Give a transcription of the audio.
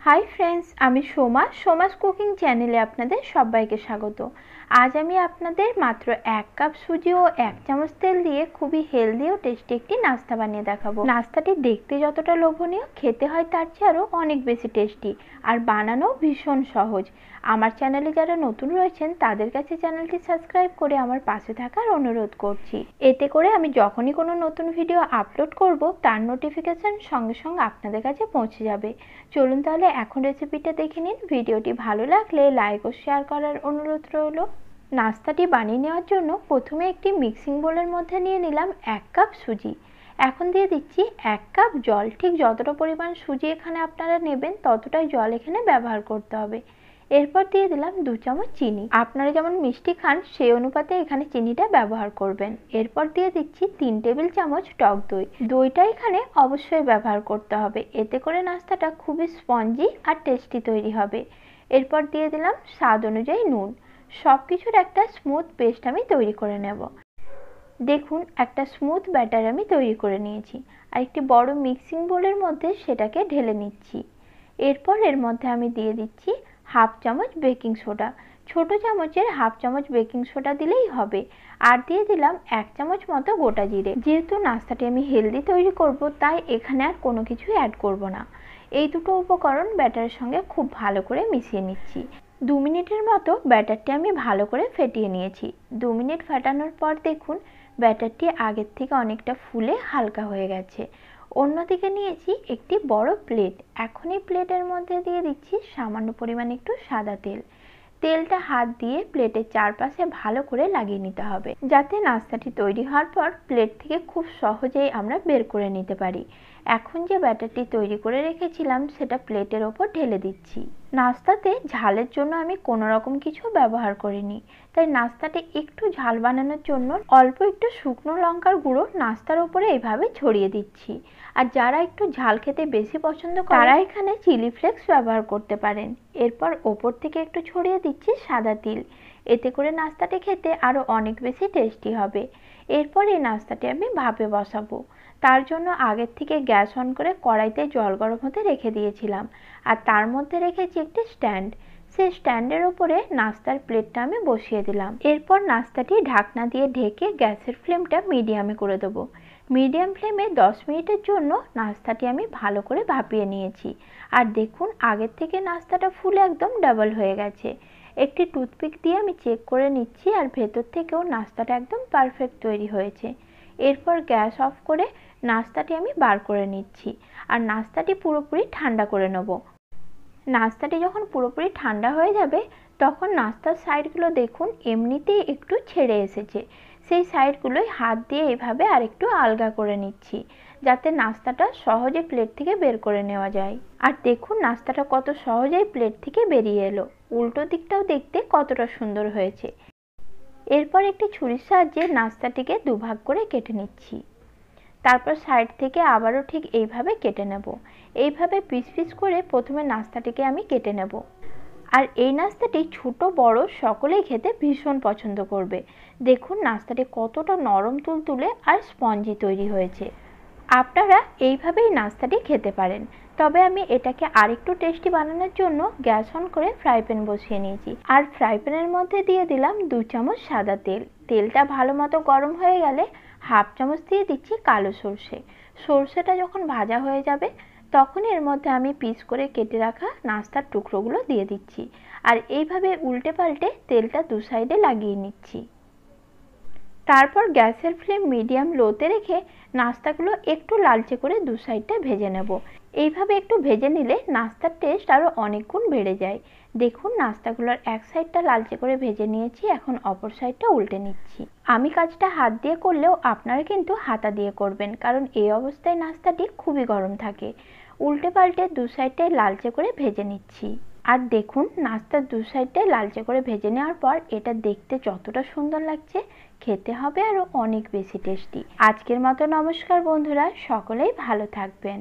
Hi friends, আমি Soma's cooking চ্যানেলে আপনাদের সবাইকে স্বাগত। আজ আমি আপনাদের মাত্র 1 কাপ সুজি ও 1 চামচ তেল দিয়ে খুবই হেলদি ও টেস্টি একটি নাস্তা বানিয়ে দেখাবো। নাস্তাটি দেখতে যতটা লোভনীয়, খেতে হয় তার চেয়ে আরও অনেক বেশি টেস্টি, আর বানানো ভীষণ সহজ। আমার চ্যানেলে যারা নতুন রয়েছেন তাদের কাছে চ্যানেলটি সাবস্ক্রাইব করে আমার পাশে থাকার অনুরোধ করছি। এতে করে আমি যখনই কোনো নতুন ভিডিও আপলোড করব তার নোটিফিকেশন সঙ্গে সঙ্গে আপনাদের কাছে পৌঁছে যাবে। চলুন তাহলে এখন রেসিপিটা দেখে নিন। ভিডিওটি ভালো লাগলে লাইক ও শেয়ার করার অনুরোধ রইল। নাস্তাটি বানিয়ে নেওয়ার জন্য প্রথমে একটি মিক্সিং বোলের মধ্যে নিয়ে নিলাম 1 কাপ সুজি। এখন দিয়ে দিচ্ছি 1 কাপ জল। ঠিক যতটা পরিমাণ সুজি এখানে আপনারা নেবেন ততটাই জল এখানে ব্যবহার করতে হবে। এরপর দিয়ে দিলাম 2 চামচ চিনি। আপনারা যেমন মিষ্টি খান সেই অনুপাতে এখানে চিনিটা ব্যবহার করবেন। এরপর দিয়ে দিচ্ছি 3 টেবিল চামচ টক দই। দইটা এখানে অবশ্যই ব্যবহার করতে হবে, এতে করে নাস্তাটা খুবই স্পঞ্জি আর টেস্টি তৈরি হবে। এরপর দিয়ে দিলাম স্বাদ অনুযায়ী নুন। সব কিছুর একটা স্মুথ পেস্ট আমি তৈরি করে নেব। দেখুন, একটা স্মুথ ব্যাটার আমি তৈরি করে নিয়েছি, আর একটি বড় মিক্সিং বোলের মধ্যে সেটাকে ঢেলে নিচ্ছি। এরপর এর মধ্যে আমি দিয়ে দিচ্ছি হাফ চামচ বেকিং সোডা। ছোট চামচের হাফ চামচ বেকিং সোডা দিলেই হবে। আর দিয়ে দিলাম 1 চামচ মতো গোটা জিরে। যেহেতু নাস্তাটি আমি হেলদি তৈরি করব, তাই এখানে আর কোনো কিছুই অ্যাড করব না। এই দুটো উপকরণ ব্যাটারের সঙ্গে খুব ভালো করে মিশিয়ে নিচ্ছি। 2 মিনিটের মতো ব্যাটারটি আমি ভালো করে ফেটিয়ে নিয়েছি। 2 মিনিট ফেটানোর পর দেখুন ব্যাটারটি আগের থেকে অনেকটা ফুলে হালকা হয়ে গেছে। অন্যদিকে নিয়েছি একটি বড় প্লেট। এখন এই প্লেটের মধ্যে দিয়ে দিচ্ছি সামান্য পরিমাণে একটু সাদা তেল। তেলটা হাত দিয়ে প্লেটের চারপাশে ভালো করে লাগিয়ে নিতে হবে, যাতে নাস্তাটি তৈরি হওয়ার পর প্লেট থেকে খুব সহজেই আমরা বের করে নিতে পারি। এখন যে ব্যাটারটি তৈরি করে রেখেছিলাম সেটা প্লেটের ওপর ঢেলে দিচ্ছি। নাস্তাতে ঝালের জন্য আমি কোনো রকম কিছু ব্যবহার করিনি, তাই নাস্তাতে একটু ঝাল বানানোর জন্য অল্প একটু শুকনো লঙ্কার গুঁড়ো নাস্তার উপরে এইভাবে ছড়িয়ে দিচ্ছি। আর যারা একটু ঝাল খেতে বেশি পছন্দ করেন তারা এখানে চিলি ফ্লেক্স ব্যবহার করতে পারেন। এরপর ওপর থেকে একটু ছড়িয়ে দিচ্ছি সাদা তিল। এতে করে নাস্তাটি খেতে আরও অনেক বেশি টেস্টি হবে। এরপর এই নাস্তাটি আমি ভাপে বসাবো। তার জন্য আগের থেকে গ্যাস অন করে কড়াইতে জল গরম হতে রেখে দিয়েছিলাম, আর তার মধ্যে রেখেছি একটি স্ট্যান্ড। সেই স্ট্যান্ডের উপরে নাস্তার প্লেটটা আমি বসিয়ে দিলাম। এরপর নাস্তাটি ঢাকনা দিয়ে ঢেকে গ্যাসের ফ্লেমটা মিডিয়ামে করে দেবো। মিডিয়াম ফ্লেমে 10 মিনিটের জন্য নাস্তাটি আমি ভালো করে ভাপিয়ে নিয়েছি। আর দেখুন আগের থেকে নাস্তাটা ফুলে একদম ডাবল হয়ে গেছে। একটি টুথপিক দিয়ে আমি চেক করে নিচ্ছি, আর ভেতর থেকেও নাস্তাটা একদম পারফেক্ট তৈরি হয়েছে। এরপর গ্যাস অফ করে নাস্তাটি আমি বার করে নিচ্ছি, আর নাস্তাটি পুরোপুরি ঠান্ডা করে নেব। নাস্তাটি যখন পুরোপুরি ঠান্ডা হয়ে যাবে তখন নাস্তার সাইডগুলো দেখুন এমনিতেই একটু ছেড়ে এসেছে। সেই সাইডগুলোই হাত দিয়ে এইভাবে আরেকটু আলগা করে নিচ্ছি, যাতে নাস্তাটা সহজে প্লেট থেকে বের করে নেওয়া যায়। আর দেখুন নাস্তাটা কত সহজেই প্লেট থেকে বেরিয়ে এলো। উল্টো দিকটাও দেখতে কতটা সুন্দর হয়েছে। এরপর একটি ছুরির সাহায্যে নাস্তাটিকে দুভাগ করে কেটে নিচ্ছি। তারপর সাইড থেকে আবারও ঠিক এইভাবে কেটে নেব। এইভাবে পিস পিস করে প্রথমে নাস্তাটিকে আমি কেটে নেব। আর এই নাস্তাটি ছোট বড় সকলেই খেতে ভীষণ পছন্দ করবে। দেখুন নাস্তাটি কতটা নরম তুলতুলে আর স্পঞ্জি তৈরি হয়েছে। আপনারা এইভাবেই নাস্তাটি খেতে পারেন। তবে আমি এটাকে আরেকটু টেস্টি বানানোর জন্য গ্যাস অন করে ফ্রাই প্যান বসিয়ে নিয়েছি, আর ফ্রাই প্যানের মধ্যে দিয়ে দিলাম 2 চামচ সাদা তেল। তেলটা ভালো মতো গরম হয়ে গেলে হাফ চামচ দিয়ে দিচ্ছি কালো সর্ষে। সর্ষেটা যখন ভাজা হয়ে যাবে তখন এর মধ্যে আমি পিস করে কেটে রাখা নাস্তার টুকরোগুলো দিয়ে দিচ্ছি, আর এইভাবে উল্টে পাল্টে তেলটা দু সাইডে লাগিয়ে নিচ্ছি। তারপর গ্যাসের ফ্লেম মিডিয়াম লোতে রেখে নাস্তাগুলো একটু লালচে করে দু সাইডটা ভেজে নেব। এইভাবে একটু ভেজে নিলে নাস্তার টেস্ট আরও অনেক গুণ বেড়ে যায়। দেখুন নাস্তাগুলোর এক সাইডটা লালচে করে ভেজে নিয়েছি, এখন অপর সাইডটা উল্টে নিচ্ছি। আমি কাজটা হাত দিয়ে করলেও আপনারা কিন্তু হাতা দিয়ে করবেন, কারণ এই অবস্থায় নাস্তাটি খুবই গরম থাকে। উল্টে পাল্টে দু সাইডটাই লালচে করে ভেজে নিচ্ছি। আর দেখুন নাস্তার দু সাইডটাই লালচে করে ভেজে নেওয়ার পর এটা দেখতে যতটা সুন্দর লাগছে, খেতে হবে আরও অনেক বেশি টেস্টি। আজকের মতো নমস্কার বন্ধুরা, সকলেই ভালো থাকবেন।